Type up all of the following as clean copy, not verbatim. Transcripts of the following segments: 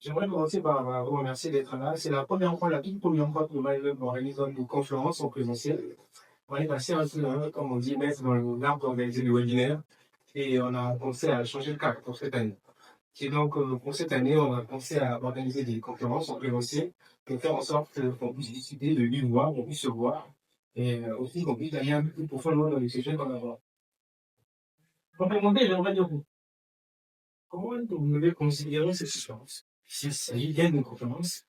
J'aimerais commencer par vous remercier d'être là. C'est la première fois, la toute première fois que MyWeb organise une conférence en présentiel. On est passé un peu, comme on dit, mettre dans l'art d'organiser des webinaires et on a pensé à changer le cap pour cette année. Et donc, pour cette année, on a pensé à organiser des conférences en présentiel pour faire en sorte qu'on puisse discuter de vive voix, qu'on puisse se voir et aussi qu'on puisse aller un peu plus profondément dans les sujets qu'on aborde. Pour commencer, j'aimerais dire comment vous devez considérer cette conférence. S'il s'agit bien d'une conférence,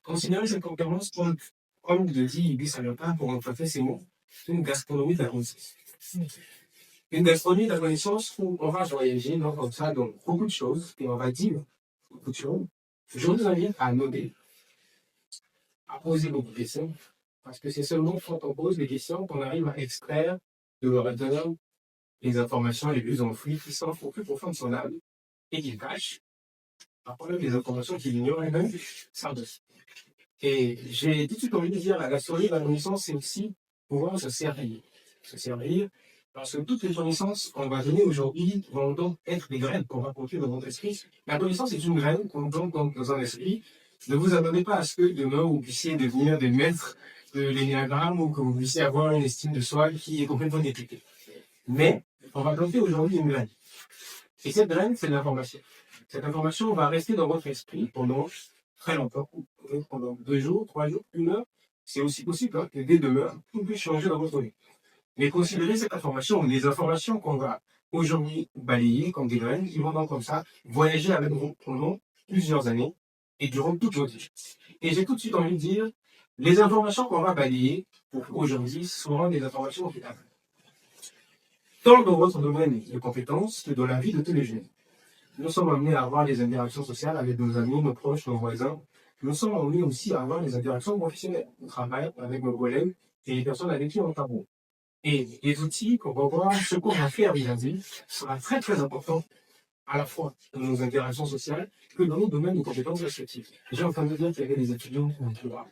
considérez cette conférence comme le dit Ibis Ayota pour emprunter ces mots, une gastronomie de la connaissance. Une gastronomie de la connaissance où on va voyager, non, comme ça, dans beaucoup de choses, et on va dire beaucoup de choses. Je vous invite à noter, à poser beaucoup de questions, parce que c'est seulement quand on pose des questions qu'on arrive à extraire de l'orateur les informations les plus enfouies qui sont au plus profond de son âme et qu'il cache, parfois même les informations qu'il ignore et même ça aussi. Et j'ai tout de suite envie de dire, la gastronomie de la connaissance, c'est aussi pouvoir se servir. Se servir, parce que toutes les connaissances qu'on va donner aujourd'hui vont donc être des graines qu'on va porter dans notre esprit. La connaissance est une graine qu'on plante dans un esprit. Ne vous attendez pas à ce que demain vous puissiez devenir des maîtres de l'énéagramme ou que vous puissiez avoir une estime de soi qui est complètement détectée. Mais on va planter aujourd'hui une graine. Et cette graine, c'est l'information. Cette information va rester dans votre esprit pendant très longtemps, pendant 2 jours, 3 jours, 1 heure. C'est aussi possible que dès demain, tout puisse changer dans votre vie. Mais considérez cette information, les informations qu'on va aujourd'hui balayer comme des graines, qui vont donc comme ça voyager avec vous pendant plusieurs années et durant toute votre vie. Et j'ai tout de suite envie de dire, les informations qu'on va balayer pour aujourd'hui seront des informations applicables. Tant dans votre domaine de compétences que dans la vie de tous les jours. Nous sommes amenés à avoir des interactions sociales avec nos amis, nos proches, nos voisins. Nous sommes amenés aussi à avoir des interactions professionnelles au travail avec nos collègues et les personnes avec qui on travaille. Et les outils qu'on va voir, ce qu'on va faire aujourd'hui, sera très très important à la fois dans nos interactions sociales que dans nos domaines de compétences respectifs. J'ai entendu dire qu'il y avait des étudiants en droit.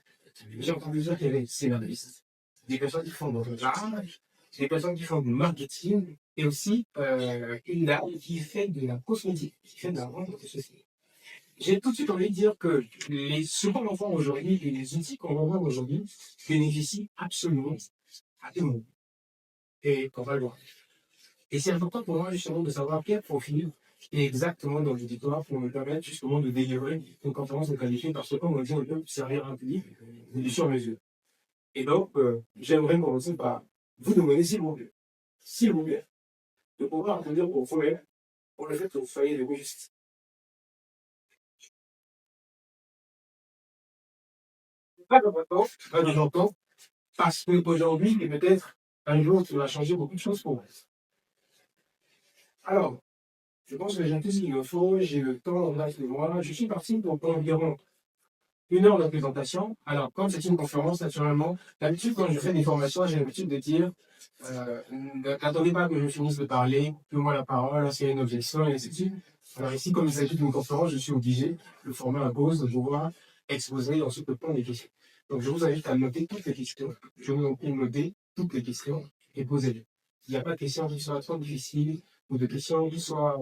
J'ai entendu dire qu'il y avait des scénaristes, des personnes qui font de l'art, des personnes qui font du marketing et aussi une dame qui fait de la cosmétique, qui fait de la vente de ceci. J'ai tout de suite envie de dire que ce qu'on va voir aujourd'hui et les outils qu'on va voir aujourd'hui bénéficient absolument à tout le monde. Et qu'on va le voir. Et c'est important pour moi justement de savoir quel profil est exactement dans l'auditoire pour me permettre justement de délivrer une conférence de qualité parce que comme on dit, on peut servir un public du sur-mesure. Et donc, j'aimerais commencer par vous demander, s'il vous plaît, de pouvoir répondre pour vous-même pour le fait que vous soyez de justice. Pas de votre temps, pas de notre temps, parce qu'aujourd'hui, et peut-être un jour, tu vas changer beaucoup de choses pour vous. Alors, je pense que j'ai tout ce qu'il me faut, j'ai le temps en face de moi. Je suis parti pour environ 1 heure de présentation. Alors, comme c'est une conférence, naturellement, d'habitude, quand je fais des formations, j'ai l'habitude de dire n'attendez pas que je finisse de parler, donne-moi la parole, s'il y a une objection, et ainsi de suite. Alors ici, comme il s'agit d'une conférence, je suis obligé de former un pause, de pouvoir exposer ensuite le plan des questions. Donc, je vous invite à noter toutes les questions. Je vous en prie de noter toutes les questions et posez-les. Il n'y a pas de questions qui soient trop difficiles ou de questions qui soient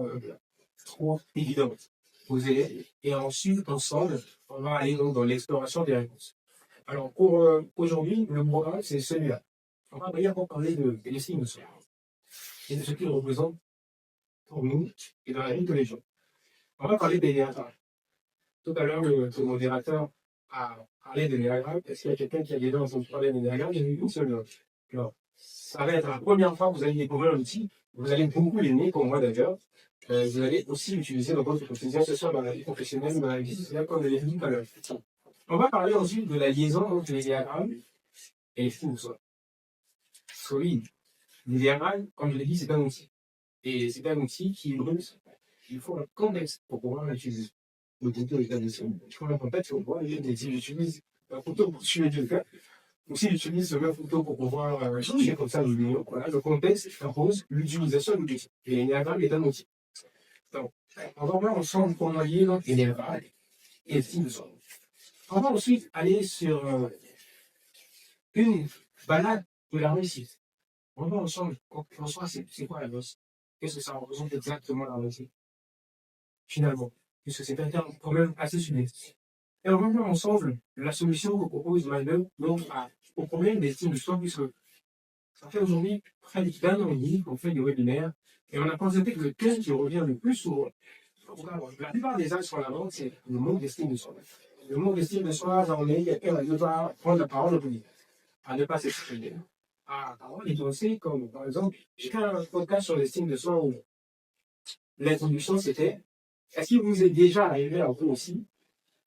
trop évidentes. Posez-les. Et ensuite, ensemble, on va aller donc dans l'exploration des réponses. Alors, pour aujourd'hui, le programme, c'est celui-là. On va d'abord parler de l'estime de soi et de ce qu'il représente pour nous et dans la vie de tous les jours. On va parler des diagrammes. Tout à l'heure, le modérateur a parlé des diagrammes. Est-ce qu'il y a quelqu'un qui a déjà entendu parler des diagrammes? J'ai vu une seule. Alors, ça va être la première fois que vous allez découvrir l'outil. Vous allez beaucoup l'aimer, comme moi d'ailleurs. Vous allez aussi l'utiliser dans votre quotidien, que ce soit dans la vie professionnelle ou dans la vie sociale, comme je l'ai dit tout à l'heure. On va parler ensuite de la liaison entre les diagrammes et l'estime de soi. Solide. Les diagrammes, comme je l'ai dit, c'est un outil. Et c'est un outil qui brute. Il faut un contexte pour pouvoir l'utiliser. Le couteau est un outil. Il faut un contexte pour pouvoir l'utiliser. Si j'utilise un couteau pour tuer quelqu'un, ou si j'utilise ce même couteau pour pouvoir changer comme ça le vidéo, voilà, le contexte impose l'utilisation de l'outil. Et l'énéagramme est un outil. Donc, on va voir ensemble comment lier l'énéagramme et l'estime de soi. On va ensuite aller sur une balade de la réussite. On va ensemble, François, c'est quoi la noce? Qu'est-ce que ça représente exactement la réussite? Finalement. puisque c'est un terme quand même assez subjectif. Et on va voir ensemble la solution que propose Mindel donc au problème d'estime de soi, puisque ça fait aujourd'hui près d'un an et demi qu'on fait des webinaires, et on a constaté que le thème qui revient le plus souvent, la plupart des axes sur la vente, c'est le manque d'estime de soi. Le manque d'estime de soi, ça en est quelqu'un à ne pas prendre la parole au public, à ne pas s'exprimer, à avoir des pensées comme, par exemple, j'ai fait un podcast sur l'estime de soi où l'introduction c'était est-ce qu'il vous est déjà arrivé à vous aussi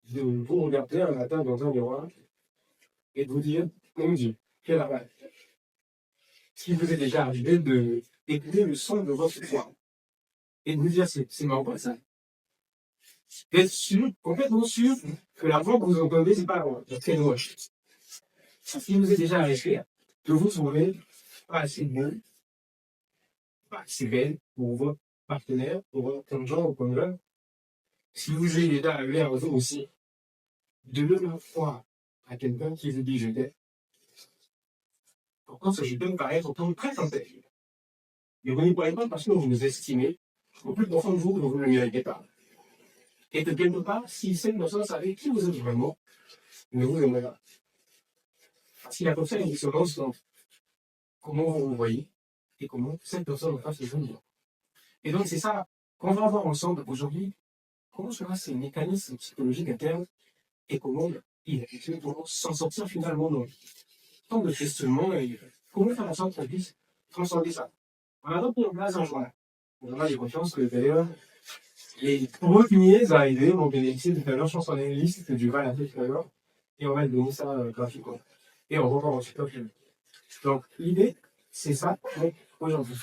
de vous regarder un matin dans un miroir et de vous dire, mon Dieu, quelle arnaque. Est-ce qu'il vous est déjà arrivé d'écouter le son de votre voix et de vous dire, c'est marrant pas ça. D'être sûr, complètement sûr que la voix que vous entendez, c'est pas la voix, c'est très loin. Est-ce qu'il vous est déjà arrivé de vous trouver pas assez bon, pas assez belle pour votre partenaire, pour votre conjoint ou conjoint. Si vous est déjà arrivé à vous aussi, de lever la foi à quelqu'un qui vous dit je t'aime, pourtant ce je t'aime paraît pourtant très sincère. Mais vous n'y croyez pas parce que vous nous estimez au plus profond de vous que vous ne le méritez pas. Et que quelque part, si cette personne savait qui vous êtes vraiment, ne vous aimerait pas. Parce qu'il y a comme ça une dissonance entre comment vous vous voyez et comment cette personne en face de vous. Et donc c'est ça qu'on va voir ensemble aujourd'hui. Comment sera ces mécanismes psychologiques internes et comment il est pour s'en sortir finalement dans tant de questionnements et comment faire en sorte qu'on puisse transcender ça. On a donc mis en place un journal. On a des confiances que d'ailleurs les premiers arrivés vont bénéficier de l'heure, je pense qu'on a une liste du val à tout à l'heure et on va donner ça graphiquement. Et on va voir ensuite. Donc l'idée, c'est ça aujourd'hui.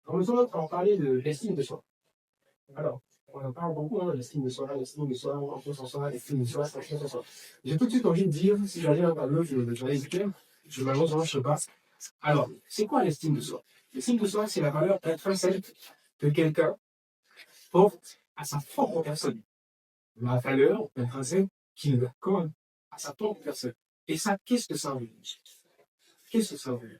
On va en parler de l'estime de soi. Alors, on en parle beaucoup, hein, l'estime de soi, confiance en soi, l'estime de soi, confiance en soi. J'ai tout de suite envie de dire, si j'allais un tableau, je vais expliquer, malheureusement, je ne sais pas. Alors, c'est quoi l'estime de soi? L'estime de soi, c'est la valeur intrinsèque que quelqu'un porte à sa propre personne. La valeur intrinsèque qu'il accorde à sa propre personne. Et ça, qu'est-ce que ça veut dire? Qu'est-ce que ça veut dire?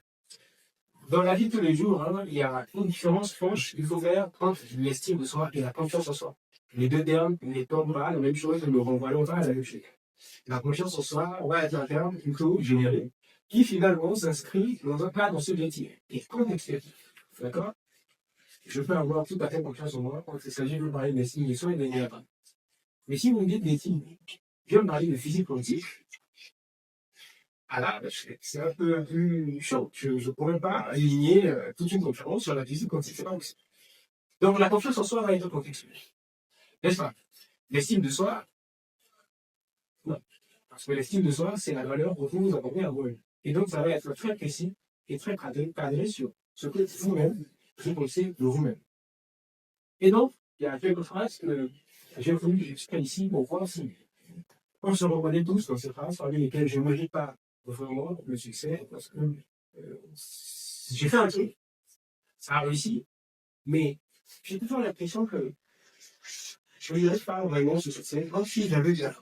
Dans la vie de tous les jours, hein, il y a une différence franche qu'il faut faire entre l'estime de soi et la confiance en soi. Les deux termes n'étant pas la même chose, ne renvoyant pas à la même chose. La confiance en soi, on va être un terme plutôt générique, qui finalement s'inscrit dans un cadre subjectif et contextuel. D'accord? Je peux avoir tout à fait confiance en moi quand il s'agit de parler d'estime de soi et de pas. Mais si vous me dites d'estime, je viens de parler de physique quantique, ah là, c'est un peu plus chaud. Je ne pourrais pas aligner toute une conférence sur la physique quantique, c'est pas possible. Donc la confiance en soi va être contextuelle. N'est-ce pas? L'estime de soi, non. Parce que l'estime de soi, c'est la valeur que vous accordez à vous-même. Et donc ça va être très précis et très cadré sur ce que vous-même, vous pensez de vous-même. Et donc, il y a quelques phrases que j'ai voulu expliquer ici pour voir si on se reconnaît tous dans ces phrases, parmi lesquelles je ne me dis pas vraiment le succès, parce que j'ai fait un truc, ça a réussi, mais j'ai toujours l'impression que je ne dirais pas vraiment ce succès, comme si j'avais déjà.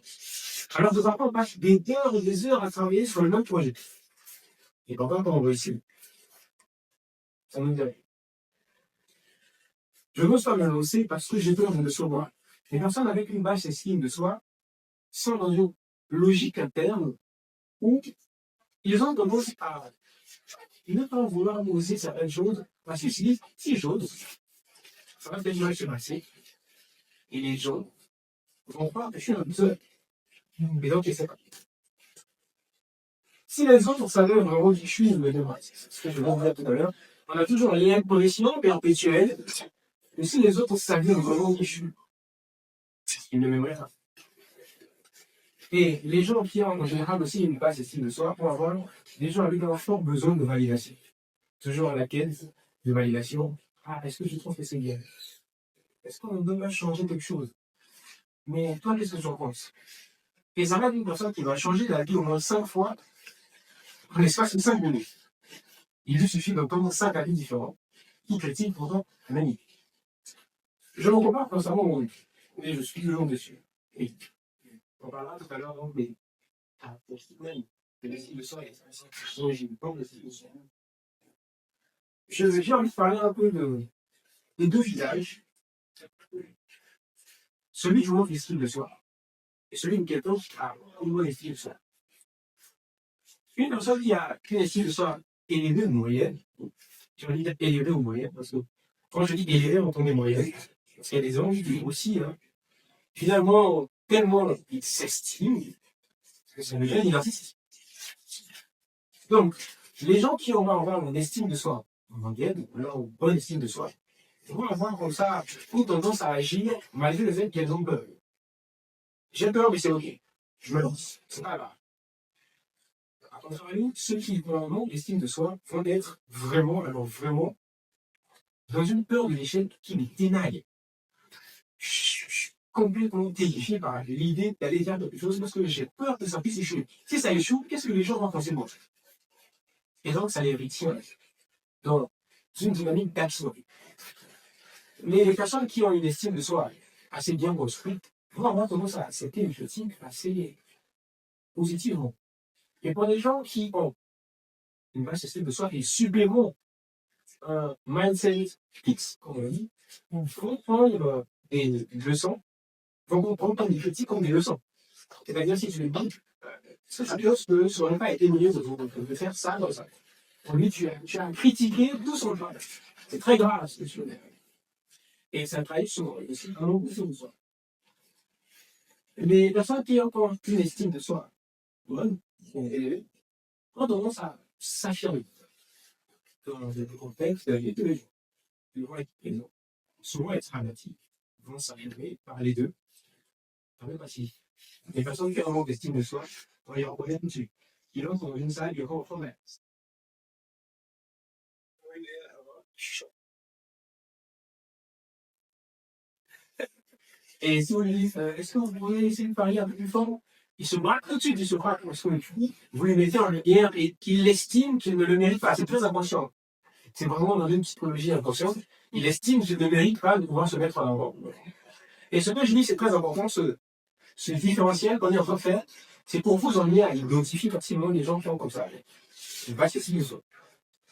Alors que parfois, on passe des heures et des heures à travailler sur le même projet. Et parfois, quand on réussit, ça nous dirait. Je n'ose pas m'annoncer parce que j'ai peur de me décevoir. Les personnes avec une basse estime de soi sont dans une logique interne où ils ont tendance à ne pas vouloir oser certaines choses parce qu'ils se disent si j'ose, ça va peut-être mal se passer. Et les gens vont croire que je suis un seul. Mais donc, je ne sais pas. Si les autres savaient vraiment qui je suis, c'est ce que je vais vous dire tout à l'heure, on a toujours l'impression perpétuelle que si les autres savaient vraiment qui je suis, ils ne m'aimeraient pas. Et les gens qui ont en général aussi une basse estime de soi pour avoir des gens avec un fort besoin de validation. Toujours à la quête de validation. Ah, est-ce que je trouve que c'est bien? Est-ce qu'on devrait changer quelque chose? Mais toi, qu'est-ce que tu en penses? Et ça va être une personne qui va changer la vie au moins 5 fois en l'espace de 5 minutes. Il lui suffit d'entendre 5 avis différents qui critiquent pourtant la même idée. Je me compare constamment au monde, mais je suis toujours dessus. Et on parlera tout à l'heure donc des même de l'estime de soi et j'ai une forme d'estime de soi. J'ai envie de parler un peu des deux visages celui qui manque l'estime de soi et celui qui a une bonne estime de soi. Une personne qui a une estime de soi élevée ou moyenne, je veux dire élevée ou moyenne, parce que quand je dis élevée, on entend des moyennes, parce qu'il y a des gens qui aussi, hein, finalement, tellement ils s'estiment, que ça devient narcissique. Donc, les gens qui vont avoir une estime de soi moyenne, ou alors une bonne estime de soi, ils vont avoir comme ça une tendance à agir malgré le fait qu'elles ont peur. J'ai peur, mais c'est ok. Je me lance. C'est pas grave. À contrario, ceux qui vont avoir l'estime de soi vont être vraiment, alors vraiment, dans une peur de l'échec qui les ténaille. Je suis complètement terrifié par l'idée d'aller faire quelque chose parce que j'ai peur que ça puisse échouer. Si ça échoue, qu'est-ce que les gens vont penser de moi? Et donc, ça les retient dans une dynamique d'action. Mais les personnes qui ont une estime de soi assez bien construite vont avoir tendance à accepter une critique assez positivement. Et pour les gens qui ont une basse estime de soi et supplément un mindset fixe, comme on dit, vont prendre des leçons, vont comprendre les critiques comme des leçons. C'est-à-dire, si tu le dis, ce que ça n'aurait pas été mieux de faire ça comme ça. Pour lui, tu as critiqué tout son travail. C'est très grave ce que tu fais. Et ça trahit souvent aussi un long de soi. Les personnes qui ont encore une estime de soi bonne, élevée, ont tendance à s'affirmer dans des contextes de tous les jours. Ils vont être présents, souvent être dramatique, ils vont s'affirmer, parler d'eux, même pas si. Les personnes qui ont un manque d'estime de soi vont les reconnaître tout de suite. Ils entrent dans une salle, ils vont en et si vous lui dites, est-ce que vous pourriez essayer de parler un peu plus fort? Il se braque tout de suite, il se braque parce que vous lui mettez en lumière et qu'il estime qu'il ne le mérite pas. C'est très inconscient. C'est vraiment dans une psychologie inconsciente. Il estime qu'il ne mérite pas de pouvoir se mettre en avant. Et ce que je dis, c'est très important, ce différentiel qu'on est en train de faire, c'est pour vous emmener à identifier facilement les gens qui ont comme ça. Une vache civilisation.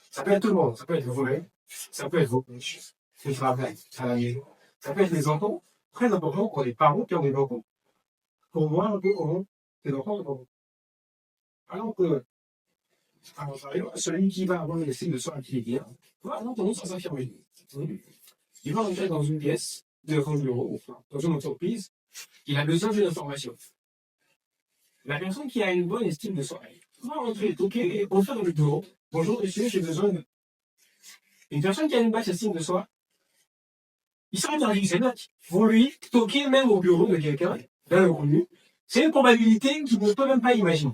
Ça peut être tout le monde, ça peut être vous-même, ça peut être vos proches, le travail, à la maison, ça peut être les enfants. Très important pour les parents qui ont des enfants, pour voir un peu comment les enfants sont enfants. Alors que, à contrario, celui qui va avoir une estime de soi qui est bien, va avoir tendance à s'affirmer. Il va rentrer dans une pièce, devant un bureau, enfin, dans une entreprise, il a besoin d'une information. La personne qui a une bonne estime de soi va rentrer, toquer, entrer dans le bureau. Bonjour, monsieur, j'ai besoin de. Une personne qui a une basse estime de soi, il s'arrête dans les notes. Pour lui, toquer même au bureau de quelqu'un, d'un inconnu, c'est une probabilité qu'il ne peut même pas imaginer.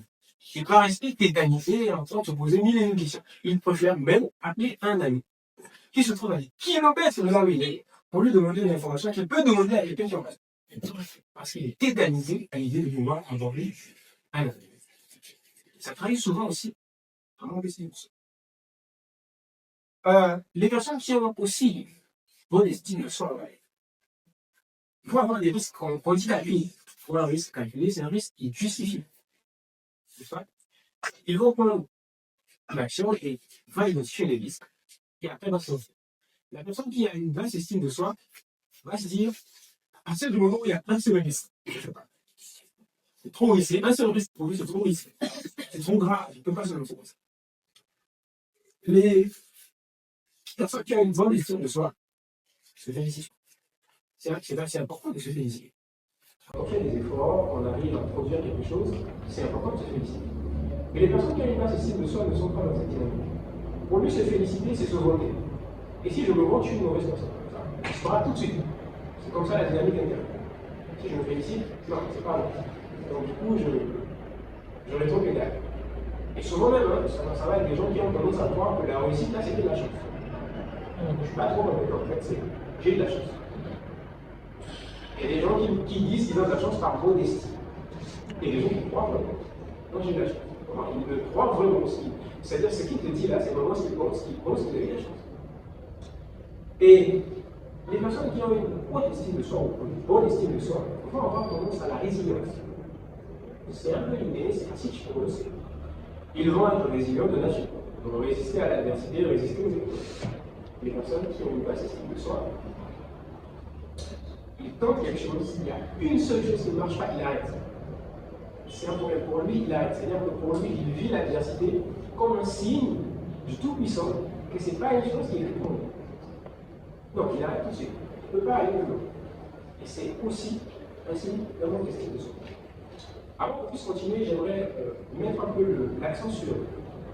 Il va rester tétanisé en train de se poser mille et une questions. Il préfère même appeler un ami qui se trouve à lui. Qui l'empêche de là où il est pour lui demander une information qu'il peut demander à quelqu'un qui en face. Parce qu'il est tétanisé à l'idée de pouvoir aborder un ami. Ça trahit souvent aussi un manque d'estime. Les personnes qui ont aussi bonne estime de soi, il faut avoir des risques qu'on dit à lui. Il faut avoir un risque calculé, c'est un risque qui est justifié. Ils vont prendre l'action et vont identifier les risques et après va se lancer. La personne qui a une basse estime de soi va se dire, à partir du moment où il y a un seul risque, je sais pas, c'est trop risqué, un seul risque pour lui, c'est trop risqué, c'est trop grave, il ne peut pas se lancer comme ça. Les personnes qui ont une bonne estime de soi se félicitent. C'est vrai que c'est assez important de se féliciter. Quand on fait des efforts, on arrive à produire quelque chose, c'est important de se féliciter. Mais les personnes qui ont une basse estime de soi ne sont pas dans cette dynamique. Pour lui, se féliciter, c'est se vanter. Et si je me vante, je suis une mauvaise personne. Ça se fera tout de suite. C'est comme ça la dynamique interne. Si je me félicite, non, c'est pas bon. Donc du coup, je rétro pédale. Et souvent même, hein, ça va avec des gens qui ont tendance à croire que la réussite, là, c'était de la chance. Je ne suis pas trop mauvais, en fait, c'est j'ai eu de la chance. Il y a des gens qui disent qu'ils ont de la chance par modestie. Et des gens qui croient vraiment. Moi, j'ai eu de la chance. Ils ne croient vraiment aussi. C'est-à-dire, ce qu'il te dit là, c'est vraiment ce qu'il pense qu'il a eu de la chance. Et les personnes qui ont une bonne estime de soi, ou une bonne estime de soi, vont avoir tendance à la résilience. C'est un peu l'idée, c'est un site pour eux. Ils vont être résilients de nature. Ils vont résister à l'adversité, résister aux épreuves. Les personnes qui ont une basse estime de soi, il tente quelque chose, il y a une seule chose qui ne marche pas, il arrête. C'est un problème pour lui, il arrête. C'est-à-dire que pour lui, il vit l'adversité comme un signe du Tout-Puissant, que ce n'est pas une chose qui est écrite pour lui. Donc il arrête tout de suite. Il ne peut pas aller plus loin. Et c'est aussi un signe d'un manque d'estime de soi. Avant qu'on puisse continuer, j'aimerais mettre un peu l'accent sur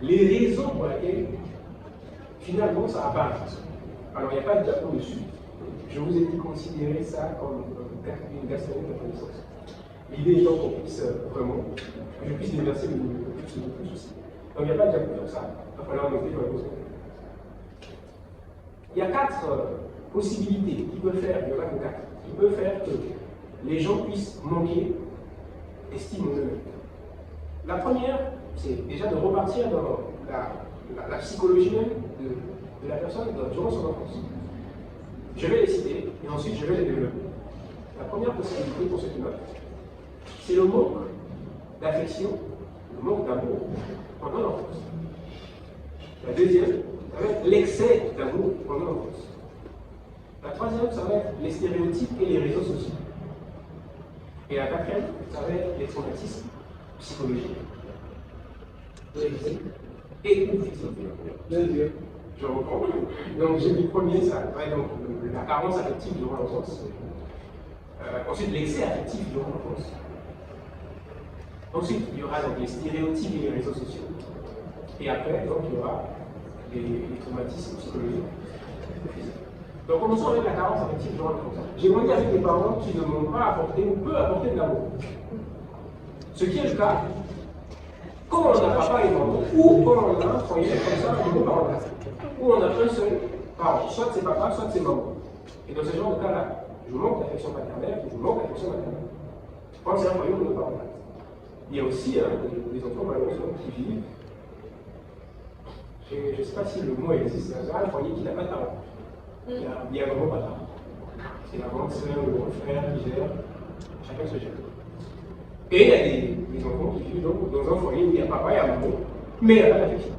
les raisons pour lesquelles finalement ça apparaît. Alors il n'y a pas de diapo dessus. Je vous ai dit considérer ça comme une gastronomie de connaissance. L'idée étant qu'on puisse vraiment, que je puisse déverser le plus aussi. Donc il n'y a pas de diapo sur ça. Il va falloir noter dans la pause. Il y a 4 possibilités qui peuvent faire, il y en a que 4, qui peuvent faire que les gens puissent manquer d'estime en eux-mêmes. La première, c'est déjà de repartir dans la psychologie même de la personne durant son enfance. Je vais les citer et ensuite je vais les développer. La première possibilité pour ceux qui notent, c'est le manque d'affection, le manque d'amour pendant l'enfance. La deuxième, ça va être l'excès d'amour pendant l'enfance. La troisième, ça va être les stéréotypes et les réseaux sociaux. Et la quatrième, ça va être les traumatismes psychologiques. Et ou physiques. Je reprends. Donc j'ai mis premier, ça va être donc la carence affective durant l'enfance. Ensuite, l'excès affectif durant l'enfance. Ensuite, il y aura donc les stéréotypes et les réseaux sociaux. Et après, donc, il y aura les traumatismes psychologiques. Donc, commençons avec la carence affective durant l'enfance. J'ai grandi avec des parents qui ne m'ont pas apporté ou peu apporté de l'amour. Ce qui est le cas quand on a papa et maman, ou quand on a un foyer comme ça, un nouveau parent, où on a un seul parent, soit c'est papa, soit c'est maman. Et dans ce genre de cas-là, je manque d'affection paternelle, je manque d'affection maternelle. Quand c'est un foyer où nos parents. Il y a aussi des enfants malheureusement qui vivent, je ne sais pas si le mot existe, c'est un foyer qui n'a pas de parents. Il y a vraiment pas de parents. C'est la grande sœur, le grand frère qui gère, chacun se gère. Et il y a des enfants qui vivent donc dans un foyer où il y a papa et maman, mais il n'y a pas d'affection.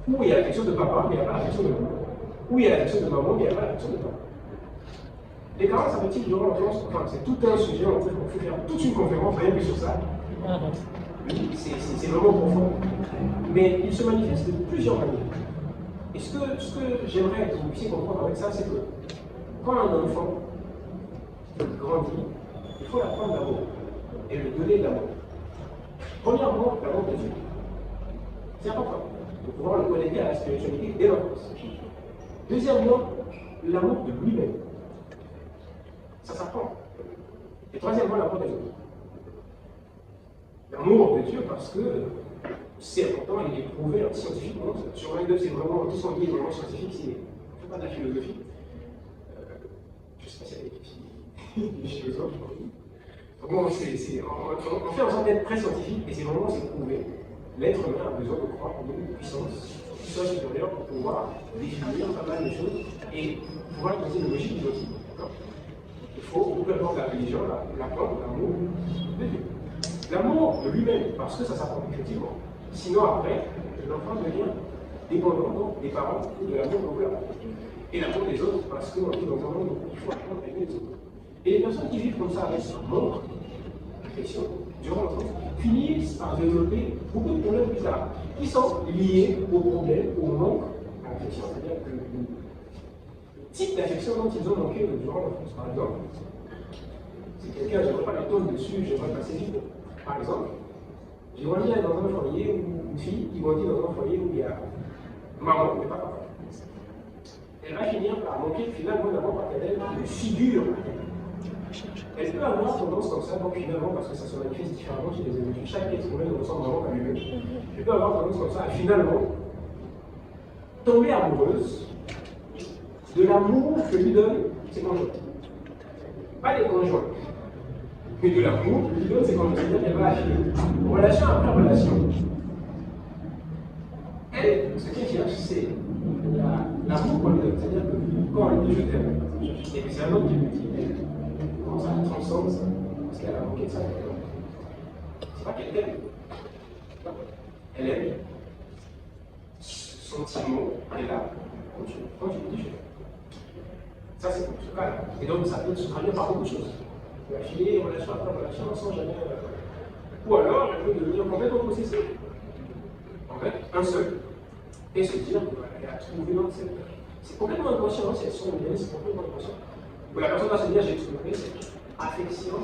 Où il y a l'affection de papa, mais il n'y a pas l'affection de maman. Où il y a l'affection de maman, mais il n'y a pas l'affection de papa. Les carences affectives durant l'enfance, enfin, c'est tout un sujet, on peut faire toute une conférence rien que sur ça. Oui, c'est vraiment profond. Mais il se manifeste de plusieurs manières. Et ce que j'aimerais que vous puissiez comprendre avec ça, c'est que quand un enfant grandit, il faut l'apprendre d'amour et lui donner de l'amour. Premièrement, l'amour de Dieu. C'est important de pouvoir le connecter à la spiritualité dès l'enfance. Deuxièmement, l'amour de lui-même. Ça s'apprend. Et troisièmement, l'amour des autres. L'amour de Dieu parce que c'est important, il est prouvé scientifiquement. Sur 22, c'est vraiment, tout ce qu'on dit est vraiment scientifique, c'est pas de la philosophie. Je ne sais pas s'il y a des philosophes. Bon, on fait en sorte d'être très scientifique et c'est vraiment prouvé. L'être humain a besoin de croire en une puissance qui soit supérieure pour pouvoir définir pas mal de choses et pouvoir utiliser une logique identique. Il faut, peu importe la religion, l'apprendre l'amour de Dieu. L'amour de lui-même, parce que ça s'apprend effectivement. Sinon, après, l'enfant devient dépendant donc, des parents ou de l'amour qu'on veut apprendre. Et l'amour des autres, parce qu'on vit dans un monde où il faut apprendre à aimer les autres. Et les personnes qui vivent comme ça avec un manque d'affection durant l'enfance finissent par développer beaucoup de problèmes plus tard, qui sont liés au problème, au manque d'affection, c'est-à-dire que le type d'affection dont ils ont manqué durant l'enfance. Par exemple, si quelqu'un, je ne vais pas les tourner dessus, j'aimerais passer vite. Par exemple, j'ai grandi dans un foyer où une fille qui grandit dans un foyer où il y a maman, mais pas papa. Elle va finir par manquer finalement d'amour paternel, de figure paternelle. Elle peut avoir tendance comme ça, donc finalement, parce que ça se manifeste différemment chez les individus, chaque être humain ne ressemble vraiment qu'à lui-même. Elle peut avoir tendance comme ça à finalement tomber amoureuse de l'amour que lui donnent ses conjoints. Pas les conjoints, mais de l'amour que lui donnent ses conjoints. C'est-à-dire qu'elle va affiner. Relation après relation. Elle, ce qu'elle cherche, c'est l'amour qu'on lui donne. C'est-à-dire que quand elle dit je t'aime, et que c'est un autre qui lui dit, comment ça transcende ça, parce qu'elle a manqué de ça. C'est pas qu'elle t'aime. Elle aime. Son petit mot est là quand tu lui dis je t'aime. Ça, c'est pour ce cas-là. Et donc, ça peut se traduire par beaucoup de choses. Il va filer relation après relation sans jamais. Ou alors, elle peut devenir complètement possessive. En fait, un seul. Et se dire, voilà, elle a trouvé dans cette. C'est complètement inconscient, c'est son mécanisme, c'est complètement inconscient. Où la personne va se dire, j'ai trouvé cette affection,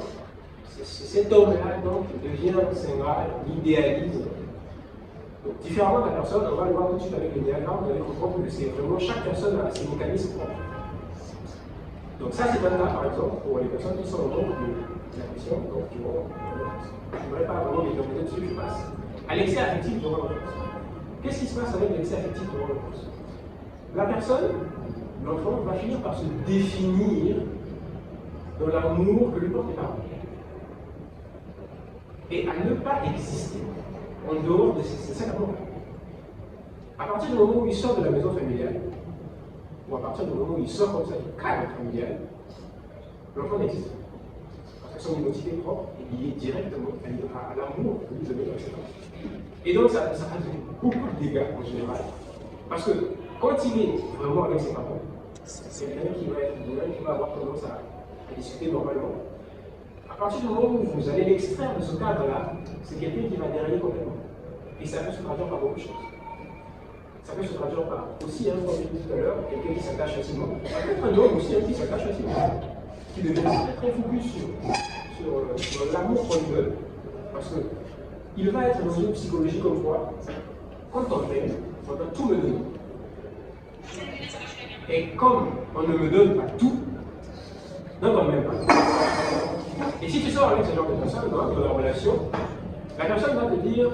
c'est cet homme-là, donc, qui devient Saint Graal, l'idéalise. Donc, différemment de la personne, on va le voir tout de suite avec le diagramme, vous allez comprendre que c'est vraiment chaque personne a ses mécanismes propres. Donc ça, c'est un cas, par exemple, pour les personnes qui sont au nombre de la question, donc qui vont, je ne voudrais pas vraiment les développer dessus, je passe. À l'excès affectif durant l'enfance. Qu'est-ce qui se passe avec l'excès affectif durant l'enfance? La personne, l'enfant, va finir par se définir dans l'amour que lui portent les parents. Et à ne pas exister en dehors de cet amour. À partir du moment où il sort de la maison familiale, ou à partir du moment où il sort comme ça du cadre familial, l'enfant n'existe pas. Parce que son identité propre est liée directement à l'amour que lui donnait dans ses parents. Et donc ça a donné beaucoup de dégâts en général. Parce que quand il est vraiment avec ses parents, c'est quelqu'un qui va être qui va avoir tendance à discuter normalement. À partir du moment où vous allez l'extraire de ce cadre-là, c'est quelqu'un qui va dérailler complètement. Et ça peut se traduire par beaucoup de choses. Ça peut se traduire par aussi, comme je l'ai dit tout à l'heure, quelqu'un qui s'attache facilement. Peut-être un homme aussi qui s'attache facilement, qui devient très focus sur l'amour qu'on lui donne. Parce qu'il va être dans une psychologie comme quoi, quand on m'aime, on doit tout me donner. Et comme on ne me donne pas tout, donc on ne m'aime pas. Et si tu sors avec ce genre de personne dans la relation, la personne va te dire,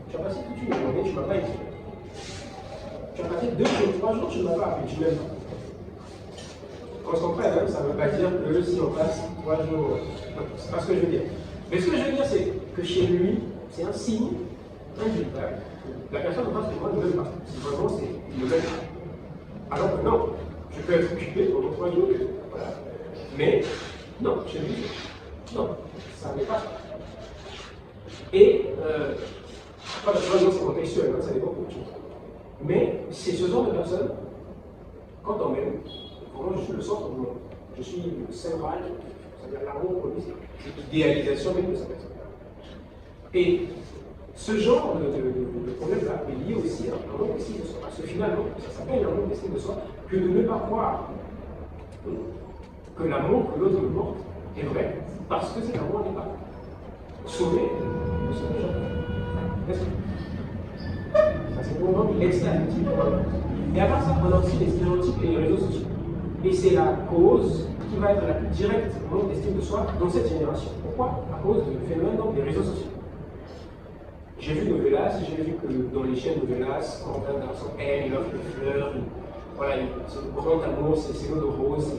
tu as passé toute une journée, tu ne m'as pas écrit. Tu as passé 2 jours, 3 jours, tu ne m'as pas appelé, tu m'aimes pas. On se comprend, hein, ça ne veut pas dire que si on passe 3 jours, c'est pas ce que je veux dire. Mais ce que je veux dire, c'est que chez lui, c'est un signe indubitable. La personne en face de moi ne m'aime pas. Si vraiment il ne m'aime pas. Alors que non, je peux être occupé pendant 3 jours, voilà. Mais non, chez lui, non, ça n'est pas ça. Et, pas de c'est contextuel, hein, ça dépend beaucoup de choses. Mais c'est ce genre de personne, quand on m'aime, vraiment je suis le centre du monde. Je suis le saint Graal, c'est-à-dire l'amour pour lui, c'est l'idéalisation même de sa personne. Et ce genre de problème-là est lié aussi à un manque d'estime de soi. Parce que finalement, ça s'appelle un manque d'estime de soi que de ne pas croire que l'amour que l'autre me porte est vrai, parce que cet amour n'est pas sauvé de ce genre. N'est-ce pas? Ça, c'est pour moi l'extériorité. Et à part ça, on a aussi les stéréotypes et les réseaux sociaux. Et c'est la cause qui va être la plus directe au manque d'estime de soi dans cette génération. Pourquoi? À cause du phénomène des réseaux sociaux. J'ai vu Novelas, j'ai vu que dans les chaînes Novelas, quand un garçon aime, il offre des fleurs, voilà, c'est le grand amour, c'est l'eau de rose.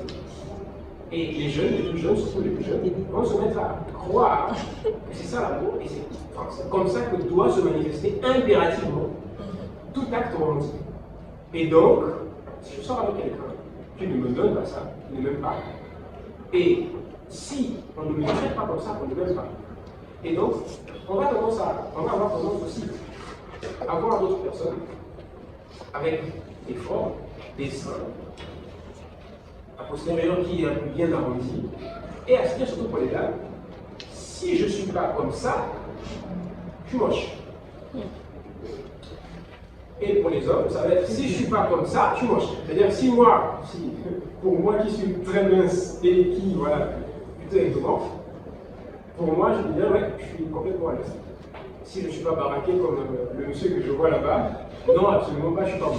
Et les jeunes, les plus jeunes, surtout les plus jeunes, vont se mettre à croire que c'est ça l'amour, et c'est comme ça que doit se manifester impérativement tout acte romantique. Et donc, si je sors avec quelqu'un qui ne me donne pas ça, qui ne m'aime pas, et si on ne me traite pas comme ça, on ne m'aime pas, et donc, on va avoir tendance aussi à voir d'autres personnes avec des formes, des seins, à postérieur qui est un peu bien arrondi, et à se dire surtout pour les dames, si je ne suis pas comme ça, je suis moche. Et pour les hommes, ça va être si je ne suis pas comme ça, je suis moche. C'est-à-dire pour moi qui suis très mince et qui, voilà, plutôt ectomorphe, pour moi, je dis bien, ouais, je suis complètement à l'aise. Si je ne suis pas baraqué comme le monsieur que je vois là-bas, non, absolument pas, je suis pas bon.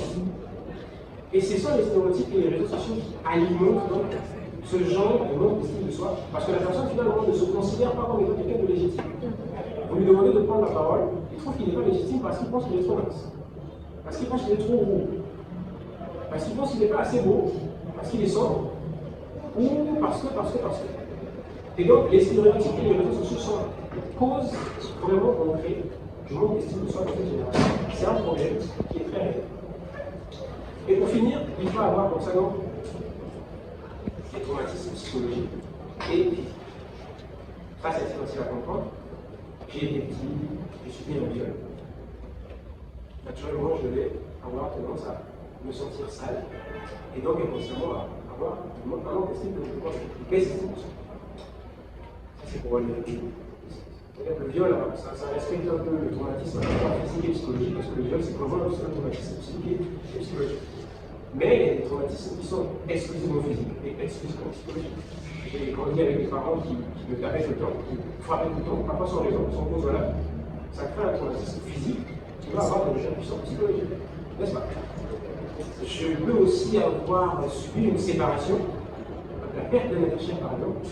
Et ce sont les stéréotypes et les réseaux sociaux qui alimentent donc ce genre de manque d'estime de soi, parce que la personne finalement ne se considère pas comme étant quelqu'un de légitime. Vous lui demandez de prendre la parole, il trouve qu'il n'est pas légitime parce qu'il pense qu'il est trop mince, parce qu'il pense qu'il est trop roux, parce qu'il pense qu'il n'est pas assez beau, parce qu'il est sobre, ou parce que. Et donc, les stéréotypes et les réseaux sociaux sont cause vraiment concrète du manque d'estime de soi dans cette génération. C'est un problème qui est très réel. Et pour finir, il faut avoir comme ça donc des traumatismes psychologiques et physiques. Ça, c'est facile à comprendre. J'ai été petit, j'ai subi un viol. Naturellement, je vais avoir tendance à me sentir sale et donc inconsciemment à voir, vraiment tester que je pense que baisse les émotions. Ça, c'est pour le viol, ça respecte un peu le traumatisme physique et psychologique, parce que le viol, c'est vraiment un traumatisme psychique et psychologique. Mais il y a des traumatismes qui sont exclusivement physiques et exclusivement psychologiques. J'ai grandi avec des parents qui me tapaient tout le temps, qui me frappaient tout le temps, parfois sans raison, sans cause valable. Ça crée un traumatisme physique qui va avoir des répercussions psychologiques, n'est-ce pas? Je peux aussi avoir subi une séparation, la perte d'un être cher par exemple,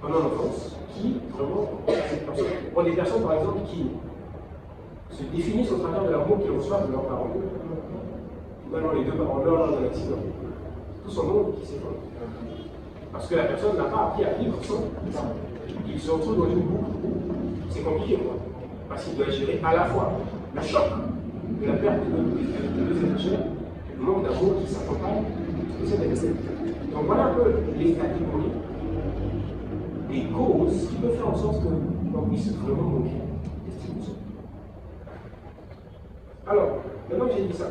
pendant l'enfance, qui vraiment, pour des personnes par exemple qui se définissent au travers de l'amour qu'ils reçoivent de leurs parents, maintenant les deux parents meurent lors d'un accident, tout son monde qui s'effondre. Parce que la personne n'a pas appris à vivre sans. Il se retrouve dans une boucle où c'est compliqué, quoi. Parce qu'il doit gérer à la fois le choc de la perte de deux êtres chers, le manque d'amour qui s'accompagne de cette personne. Donc voilà un peu les catégories des causes qui peuvent faire en sorte que l'on puisse vraiment manquer d'estime. Alors, maintenant que j'ai dit ça,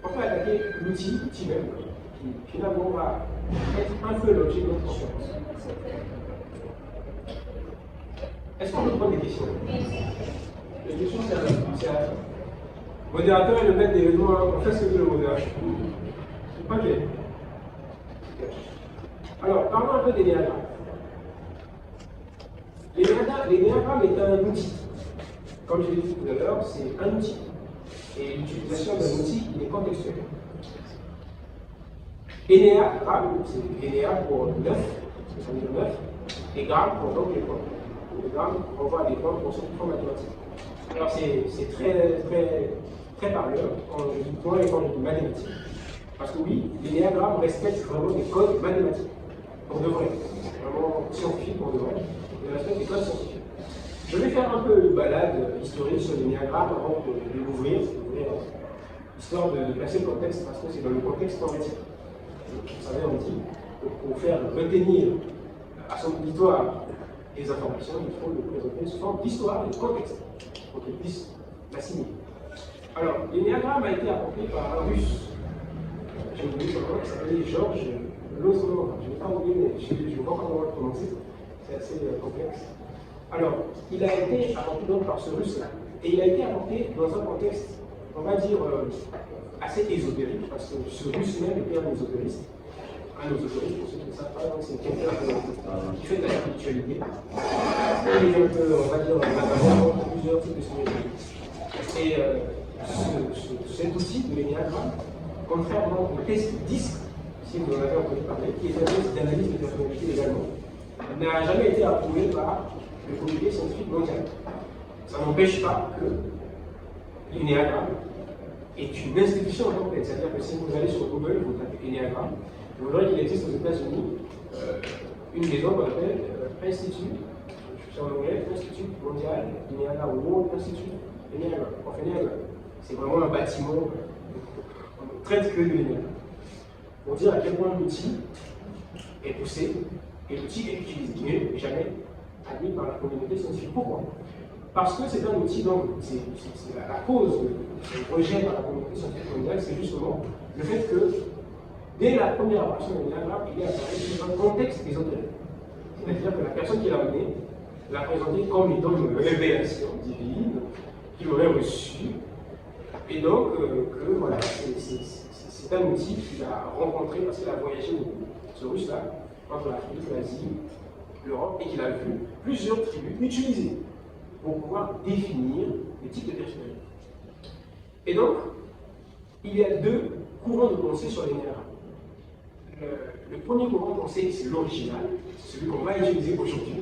on peut attaquer l'outil même, qui finalement va être un peu l'objet de notre conférence. Est-ce qu'on peut prendre des questions? Les questions, c'est à le modérateur et le maître d'événement, on fait ce que veut le modérateur. Ok. Alors, parlons un peu des diagrammes. Les diagrammes est un outil. Comme je l'ai dit tout à l'heure, c'est un outil. Et l'utilisation d'un outil, il est contextuel. Énéagramme, c'est Énéa pour 9, ça veut dire 9, et gramme pour donc les points. Le gramme renvoie à des points pour son point mathématique. Alors c'est très parleur quand je dis point et quand je dis mathématique. Parce que oui, l'énéagramme respecte vraiment des codes mathématiques. Pour de vrai. Vraiment scientifique pour de vrai. Il respecte des codes scientifiques. Je vais faire un peu une balade historique sur l'énéagramme avant de l'ouvrir, histoire de placer le contexte, parce que c'est dans le contexte théorique. Vous savez, on dit que pour faire retenir à son auditoire des informations, il faut le présenter sous forme d'histoire et de contexte, pour qu'il puisse l'assimiler. Alors, l'énéagramme a été apporté par un russe. J'ai oublié son nom, qui s'appelait Georges Lozno. Je n'ai pas oublié, mais je ne vois pas comment le prononcer. C'est assez complexe. Alors, il a été apporté donc par ce russe-là. Et il a été apporté dans un contexte, on va dire, assez ésotérique, parce que ce russe même était un ésotériste. Un ésotériste, pour ceux qui ne savent pas, c'est quelqu'un qui fait de la spiritualité. Il est un peu, on va dire, avoir plusieurs types de spiritualité. Et cet outil de l'énéagramme, contrairement au test DISC, si vous en avez entendu parler, qui est un test d'analyse de personnalité également, n'a jamais été approuvé par le comité scientifique mondial. Ça n'empêche pas que l'énéagramme est une institution en tant que telle. C'est-à-dire que si vous allez sur Google, vous tapez l'énéagramme, vous verrez qu'il existe aux États-Unis une maison qu'on appelle Institut, je suis en anglais, Institut mondial d'énéagramme, World Institute d'énéagramme. Enfin, l'énéagramme, c'est vraiment un bâtiment, on traite que de l'énéagramme. Pour dire à quel point l'outil est poussé et l'outil est utilisé, mais jamais admis par la communauté scientifique. Pourquoi? Parce que c'est un outil, donc, c'est la cause du rejet par la communauté scientifique mondiale, c'est justement le fait que, dès la première apparition de l'énéagramme, il est apparu dans un contexte ésotérique. C'est-à-dire que la personne qui l'a amené l'a présenté comme étant une révélation divine qu'il aurait reçue. Et donc, que voilà, c'est un outil qu'il a rencontré parce qu'il a voyagé, ce russe-là, entre l'Afrique, l'Asie, l'Europe, et qu'il a vu plusieurs tribus utilisées pour pouvoir définir les types de personnalités. Et donc, il y a deux courants de pensée sur l'énéagramme. Le premier courant de pensée, c'est l'original, c'est celui qu'on va utiliser aujourd'hui.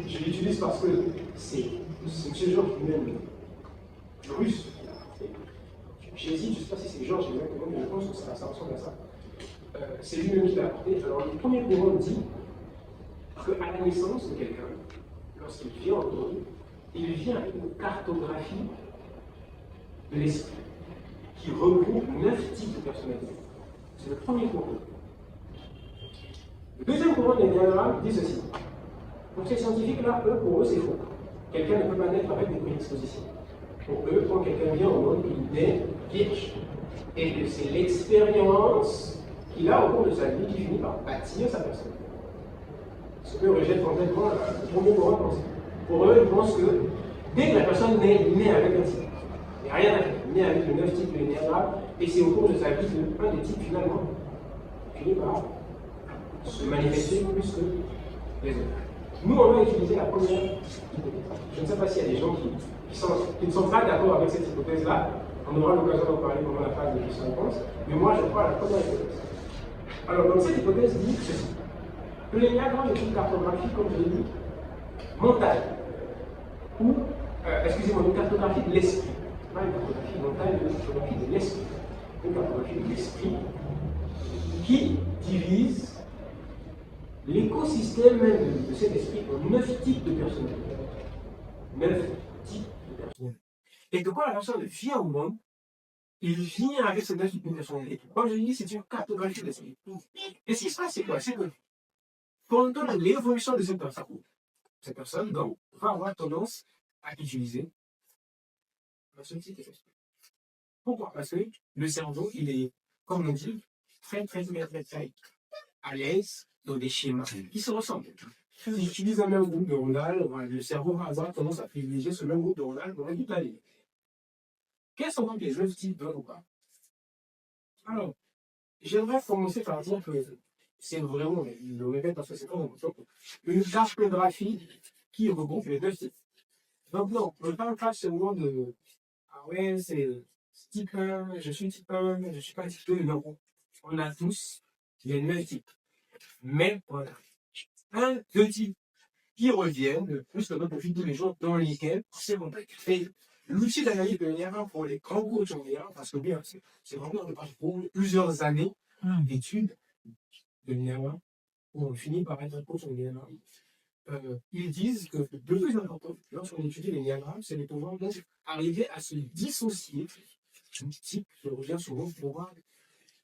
Je l'utilise parce que c'est M. Georges lui-même, le russe. J'hésite, je ne sais pas si c'est Georges exactement, mais je pense que ça ressemble à ça. C'est lui-même qui l'a apporté. Alors, le premier courant dit qu'à la naissance de quelqu'un, lorsqu'il vient au monde, il vient avec une cartographie de l'esprit qui regroupe 9 types de personnalités. C'est le premier courant. Le deuxième courant des diagrammes dit ceci. Pour ces scientifiques-là, pour eux, c'est faux. Quelqu'un ne peut pas naître avec des prédispositions. Pour eux, quand quelqu'un vient au monde, il naît vierge. Et c'est l'expérience qu'il a au cours de sa vie, qui finit par bâtir sa personne. Ce que rejette complètement le premier courant de pensée. Pour eux, ils pensent que dès que la personne naît avec un type, il n'y a rien à faire. Il naît avec le 9 type de l'énéagramme, et c'est au cours de sa vie qu'un des types, finalement, finit par se manifester plus que les autres. Nous, on va utiliser la première hypothèse. Je ne sais pas s'il y a des gens qui ne sont pas d'accord avec cette hypothèse-là. On aura l'occasion d'en parler pendant la phase de questions-réponses. Mais moi, je crois à la première hypothèse. Alors, donc, cette hypothèse dit ceci. Que l'énéagramme est une cartographie, comme je l'ai dit, mentale. Ou, excusez-moi, une cartographie de l'esprit. Pas une cartographie mentale, mais une cartographie de l'esprit. Une cartographie de l'esprit qui divise l'écosystème même de cet esprit en 9 types de personnalités. 9 types de personnalités. Et que quand la personne vient au monde, il vient avec ces 9 types de personnalités. Comme je l'ai dit, c'est une cartographie de l'esprit. Et ce qui se passe, c'est quoi? C'est que pendant l'évolution de cette personne donc, va avoir tendance à utiliser ce type d'esprit. Pourquoi? Parce que le cerveau, il est, comme on dit, très à l'aise dans des schémas qui se ressemblent. Si j'utilise un même groupe neuronal, le cerveau va avoir tendance à privilégier ce même groupe neuronal pendant toute la ligne. Quels sont donc les 9 types de ou pas? Alors, j'aimerais commencer par dire que c'est vraiment, je le répète parce que c'est vraiment une cartographie qui regroupe les 9 types. Donc non, on ne parle pas seulement de ah ouais, c'est type 1, je suis type 1, je ne suis pas type 2, non. On a tous les 9 types. Mais voilà, un, deux types qui reviennent le plus que notre vie tous les jours dans lesquels c'est bon. Et l'outil d'analyse de l'énergie pour les grands groupes de l'énergie, parce que bien, c'est vraiment pour plusieurs années d'études de l'énergie où on finit par être coach en l'énergie. Ils disent que le plus important lorsqu'on étudie les diagrammes, c'est de pouvoir donc arriver à se dissocier du type qui revient souvent pour pouvoir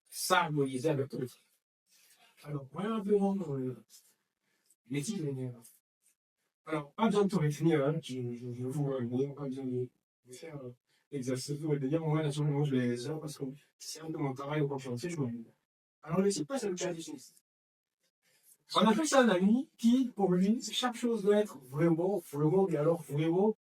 s'harmoniser avec le type. Alors, voilà un peu les types de diagrammes. Alors, pas besoin de tout retenir, hein. Je vous pas besoin de faire l'exercice de dire, moi, naturellement, je vais les heures parce que c'est un peu mon travail au conférencier, je m'ennuie. Alors, le type, c'est le cas du on appelle ça un ami qui, pour lui, chaque chose doit être vraiment, et alors vraiment